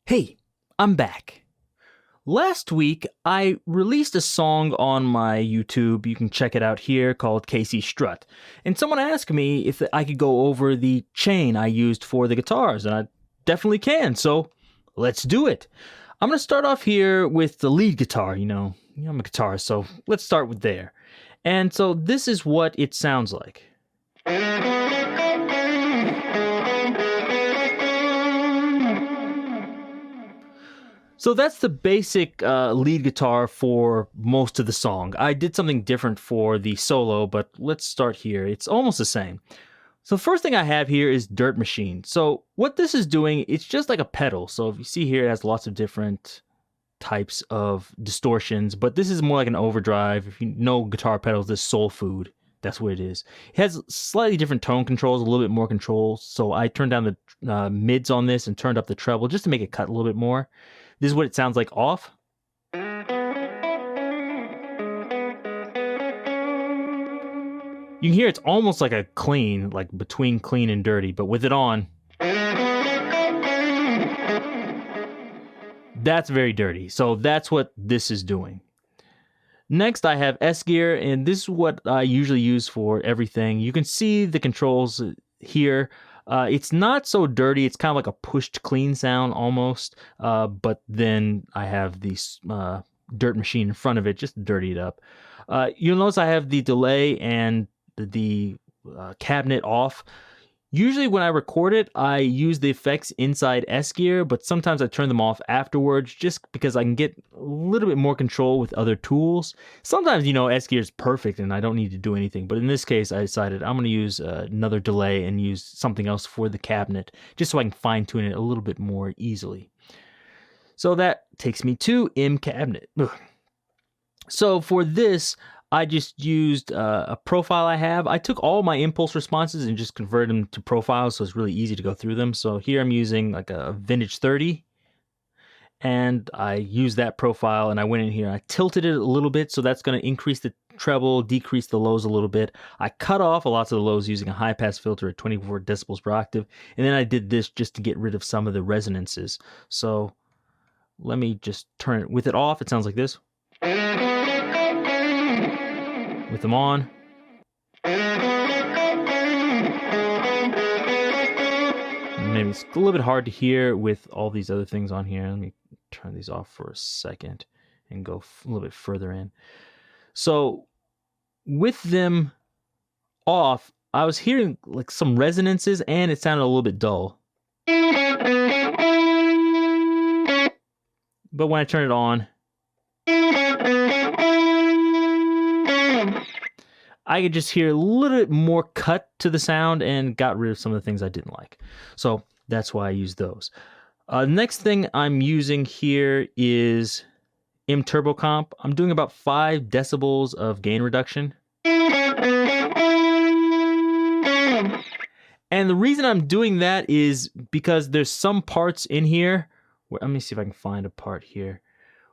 Hey, I'm back. Last week, I released a song on my YouTube. You can check it out here called Casey Strut. And someone asked me if I could go over the chain I used for the guitars, and I definitely can. So let's do it. I'm going to start off here with the lead guitar. I'm a guitarist, so let's start with there. And so this is what it sounds like. So that's the basic lead guitar for most of the song. I did something different for the solo, but let's start here. It's almost the same. So the first thing I have here is Dirt Machine. So what this is doing, it's just like a pedal. So if you see here, it has lots of different types of distortions, but this is more like an overdrive. If you know guitar pedals, this soul food. That's what it is. It has slightly different tone controls, a little bit more control. So I turned down the mids on this and turned up the treble just to make it cut a little bit more. This is what it sounds like off. You can hear it's almost like a clean, like between clean and dirty, but with it on, that's very dirty. So that's what this is doing. Next, I have S gear, and this is what I usually use for everything. You can see the controls here. It's not so dirty. It's kind of like a pushed clean sound almost. But then I have the Dirt Machine in front of it, just to dirty it up. You'll notice I have the delay and the cabinet off. Usually when I record it, I use the effects inside S gear, but sometimes I turn them off afterwards just because I can get a little bit more control with other tools. Sometimes, S gear is perfect and I don't need to do anything, but in this case, I decided I'm going to use another delay and use something else for the cabinet, just so I can fine tune it a little bit more easily. So that takes me to M cabinet. Ugh. So for this, I just used a profile I have. I took all my impulse responses and just converted them to profiles, so it's really easy to go through them. So here I'm using like a vintage 30, and I used that profile, and I went in here. I tilted it a little bit, so that's going to increase the treble, decrease the lows a little bit. I cut off lots of the lows using a high-pass filter at 24 decibels per octave, and then I did this just to get rid of some of the resonances. So let me just turn it with it off. It sounds like this. With them on, maybe it's a little bit hard to hear with all these other things on here. Let me turn these off for a second and go a little bit further in. So with them off, I was hearing like some resonances and it sounded a little bit dull. But when I turn it on, I could just hear a little bit more cut to the sound and got rid of some of the things I didn't like. So that's why I use those. Next thing I'm using here is M Turbo Comp. I'm doing about 5 decibels of gain reduction. And the reason I'm doing that is because there's some parts in here where, let me see if I can find a part here,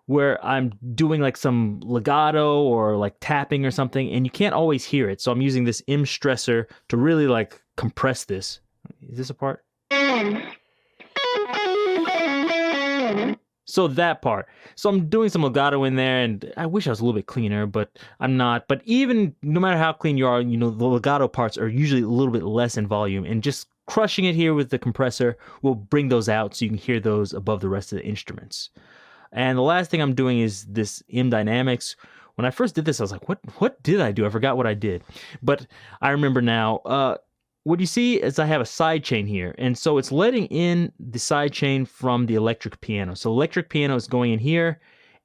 where I'm doing like some legato or like tapping or something, and you can't always hear it. So I'm using this M stressor to really like compress this. Is this a part? So that part. So I'm doing some legato in there, and I wish I was a little bit cleaner, but I'm not. But even no matter how clean you are, the legato parts are usually a little bit less in volume, and just crushing it here with the compressor will bring those out so you can hear those above the rest of the instruments. And the last thing I'm doing is this M Dynamics. When I first did this, I was like, what did I do? I forgot what I did. But I remember now. What you see is I have a side chain here. And so it's letting in the side chain from the electric piano. So electric piano is going in here.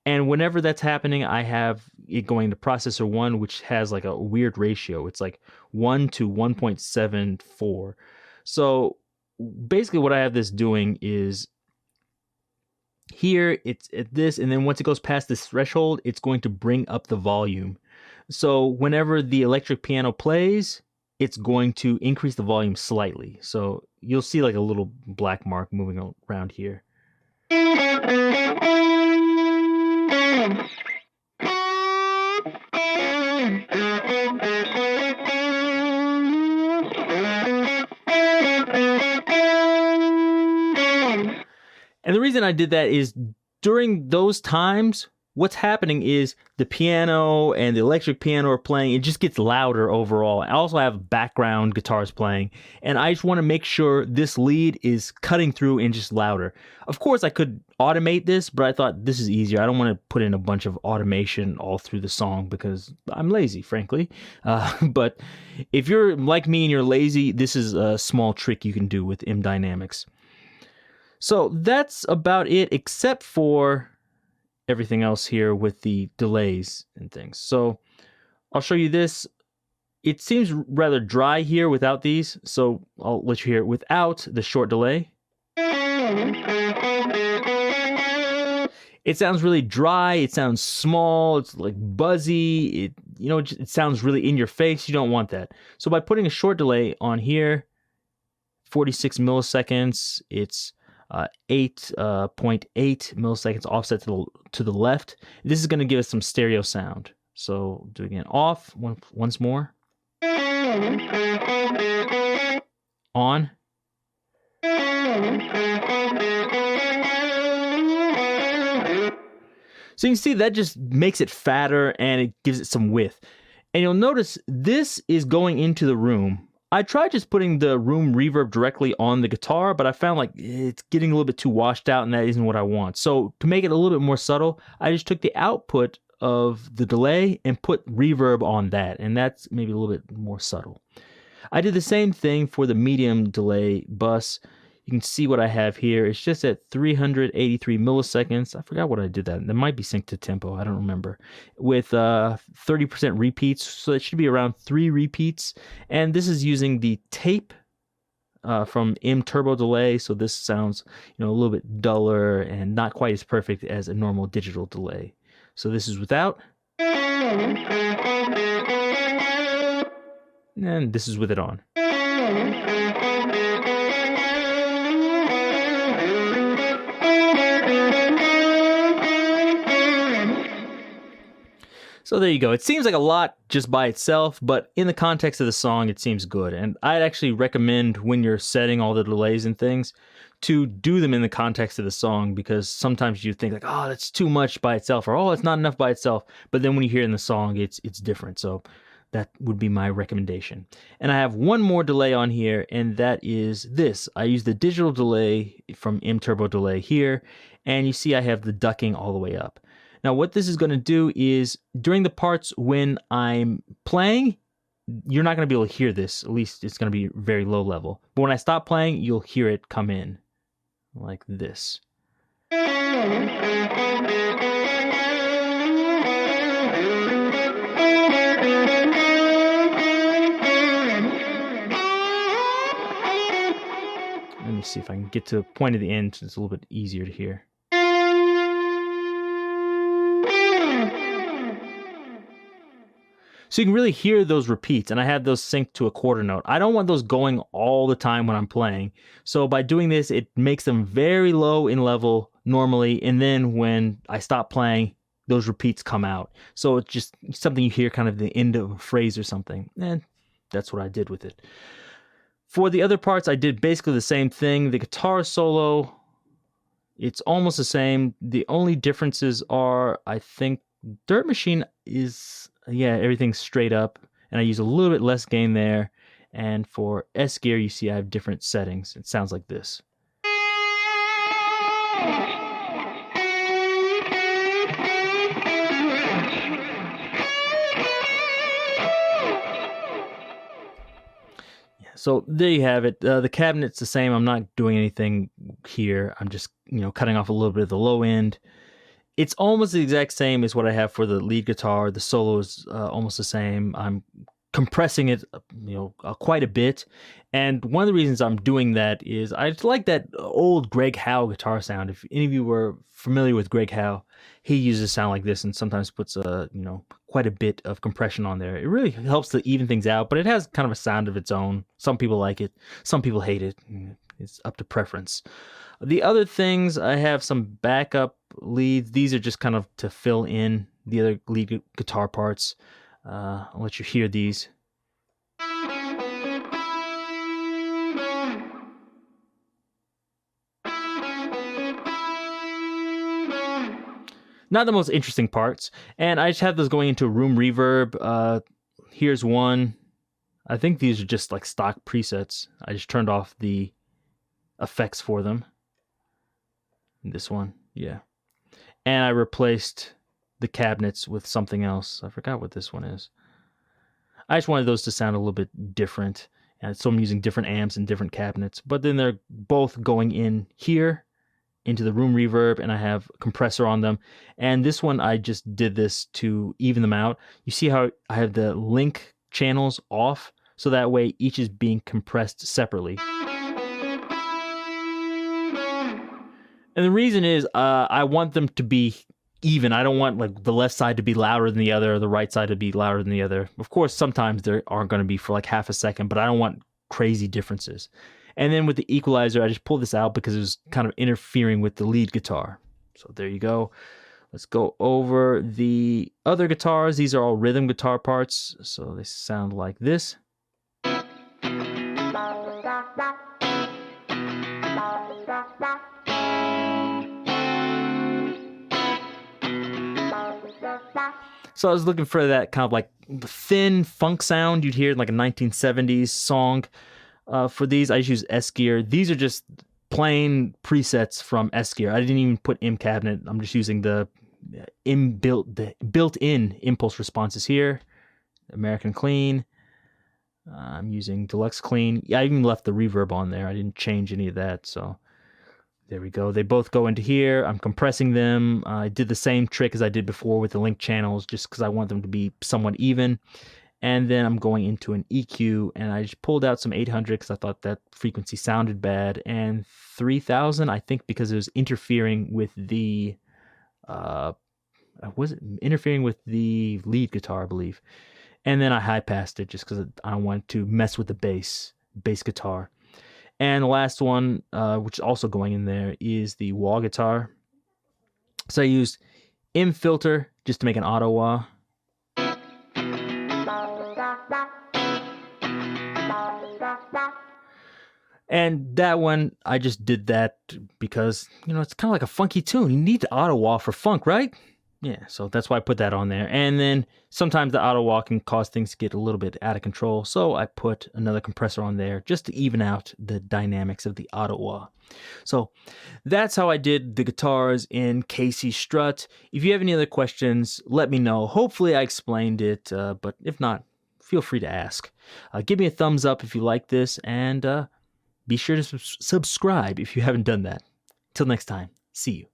And whenever that's happening, I have it going to processor 1, which has like a weird ratio. It's like 1 to 1.74. So basically what I have this doing is here it's at this, and then once it goes past this threshold, it's going to bring up the volume. So whenever the electric piano plays, it's going to increase the volume slightly. So you'll see like a little black mark moving around here. And the reason I did that is during those times, what's happening is the piano and the electric piano are playing. It just gets louder overall. I also have background guitars playing, and I just want to make sure this lead is cutting through and just louder. Of course, I could automate this, but I thought this is easier. I don't want to put in a bunch of automation all through the song because I'm lazy, frankly. But if you're like me and you're lazy, this is a small trick you can do with M Dynamics. So that's about it, except for everything else here with the delays and things. So I'll show you this. It seems rather dry here without these, so I'll let you hear it without the short delay. It sounds really dry. It sounds small. It's like buzzy. It sounds really in your face. You don't want that. So by putting a short delay on here, 46 milliseconds, it's 8.8 milliseconds offset to the left. This is going to give us some stereo sound. So do it again. Off once more. On. So you can see that just makes it fatter and it gives it some width. And you'll notice this is going into the room. I tried just putting the room reverb directly on the guitar, but I found like it's getting a little bit too washed out and that isn't what I want. So to make it a little bit more subtle, I just took the output of the delay and put reverb on that, and that's maybe a little bit more subtle. I did the same thing for the medium delay bus. You can see what I have here. It's just at 383 milliseconds. I forgot what I did that. That might be synced to tempo. I don't remember. With 30% repeats. So it should be around 3 repeats. And this is using the tape from M Turbo Delay. So this sounds a little bit duller and not quite as perfect as a normal digital delay. So this is without. And this is with it on. So there you go. It seems like a lot just by itself, but in the context of the song, it seems good. And I'd actually recommend when you're setting all the delays and things to do them in the context of the song, because sometimes you think like, oh, that's too much by itself, or oh, it's not enough by itself. But then when you hear it in the song, it's different. So that would be my recommendation. And I have one more delay on here, and that is this. I use the digital delay from M Turbo Delay here, and you see I have the ducking all the way up. Now, what this is going to do is during the parts when I'm playing, you're not going to be able to hear this. At least it's going to be very low level. But when I stop playing, you'll hear it come in like this. Let me see if I can get to the point of the end so it's a little bit easier to hear. So you can really hear those repeats, and I have those synced to a quarter note. I don't want those going all the time when I'm playing. So by doing this, it makes them very low in level normally, and then when I stop playing, those repeats come out. So it's just something you hear kind of the end of a phrase or something. And that's what I did with it. For the other parts, I did basically the same thing. The guitar solo, it's almost the same. The only differences are, I think, Dirt Machine is... everything's straight up, and I use a little bit less gain there. And for S gear, you see I have different settings. It sounds like this. So there you have it. The cabinet's the same. I'm not doing anything here. I'm just cutting off a little bit of the low end. It's almost the exact same as what I have for the lead guitar. The solo is almost the same. I'm compressing it, quite a bit. And one of the reasons I'm doing that is I just like that old Greg Howe guitar sound. If any of you were familiar with Greg Howe, he uses a sound like this and sometimes puts quite a bit of compression on there. It really helps to even things out, but it has kind of a sound of its own. Some people like it, some people hate it. It's up to preference. The other things, I have some backup leads. These are just kind of to fill in the other lead guitar parts. I'll let you hear these. Not the most interesting parts. And I just have those going into room reverb. Here's one. I think these are just like stock presets. I just turned off the effects for them. This one, yeah. And I replaced the cabinets with something else. I forgot what this one is. I just wanted those to sound a little bit different. And so I'm using different amps and different cabinets. But then they're both going in here into the room reverb, and I have compressor on them. And this one, I just did this to even them out. You see how I have the link channels off, so that way each is being compressed separately. And the reason is I want them to be even. I don't want like the left side to be louder than the other, or the right side to be louder than the other. Of course, sometimes there are going to be for like half a second, but I don't want crazy differences. And then with the equalizer, I just pulled this out because it was kind of interfering with the lead guitar. So there you go. Let's go over the other guitars. These are all rhythm guitar parts, so they sound like this. So I was looking for that kind of like thin funk sound you'd hear in like a 1970s song. For these, I just use S-Gear. These are just plain presets from S-Gear. I didn't even put M cabinet. I'm just using the built-in impulse responses here. American Clean. I'm using Deluxe Clean. Yeah, I even left the reverb on there. I didn't change any of that, so there we go. They both go into here. I'm compressing them. I did the same trick as I did before with the link channels, just because I want them to be somewhat even. And then I'm going into an EQ, and I just pulled out some 800 because I thought that frequency sounded bad, and 3000, I think, because it was interfering with the lead guitar, I believe. And then I high passed it just because I don't want to mess with the bass guitar. And the last one, which is also going in there, is the wah guitar. So I used M filter just to make an auto wah. And that one, I just did that because, it's kind of like a funky tune. You need the auto wah for funk, right? Yeah, so that's why I put that on there. And then sometimes the auto wah can cause things to get a little bit out of control. So I put another compressor on there just to even out the dynamics of the auto wah. So that's how I did the guitars in KC Strut. If you have any other questions, let me know. Hopefully I explained it, but if not, feel free to ask. Give me a thumbs up if you like this, and be sure to subscribe if you haven't done that. Till next time, see you.